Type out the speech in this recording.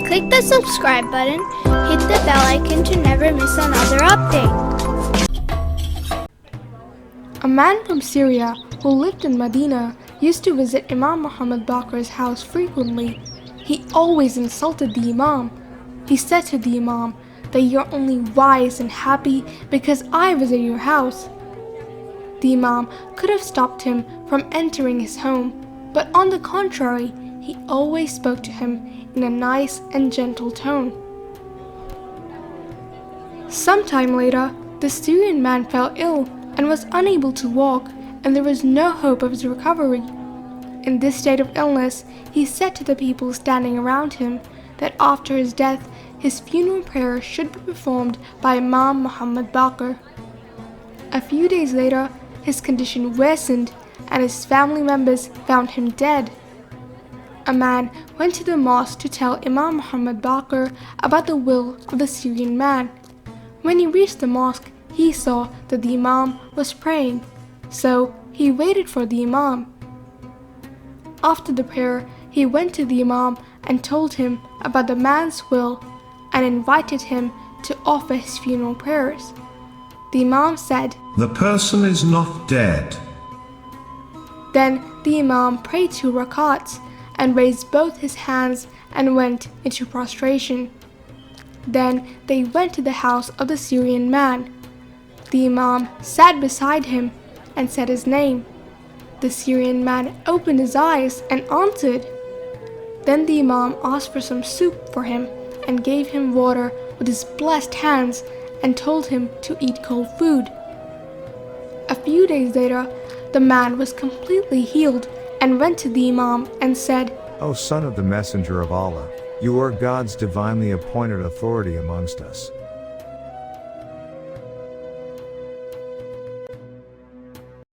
Click the subscribe button, hit the bell icon to never miss another update. A man from Syria who lived in Medina used to visit Imam Muhammad Baqir's house frequently. He always insulted the Imam. He said to the Imam that you're only wise and happy because I visit your house. The Imam could have stopped him from entering his home, but on the contrary, he always spoke to him in a nice and gentle tone. Sometime later, the Syrian man fell ill and was unable to walk, and there was no hope of his recovery. In this state of illness, he said to the people standing around him that after his death, his funeral prayer should be performed by Imam Muhammad Baqir. A few days later, his condition worsened and his family members found him dead. A man went to the mosque to tell Imam Muhammad Baqir about the will of the Syrian man. When he reached the mosque, he saw that the Imam was praying, so he waited for the Imam. After the prayer, he went to the Imam and told him about the man's will and invited him to offer his funeral prayers. The Imam said, "The person is not dead." Then the Imam prayed 2 rakats and raised both his hands and went into prostration. Then they went to the house of the Syrian man. The Imam sat beside him and said his name. The Syrian man opened his eyes and answered. Then the Imam asked for some soup for him and gave him water with his blessed hands and told him to eat cold food. A few days later, the man was completely healed and went to the Imam and said, "O son of the Messenger of Allah, you are God's divinely appointed authority amongst us.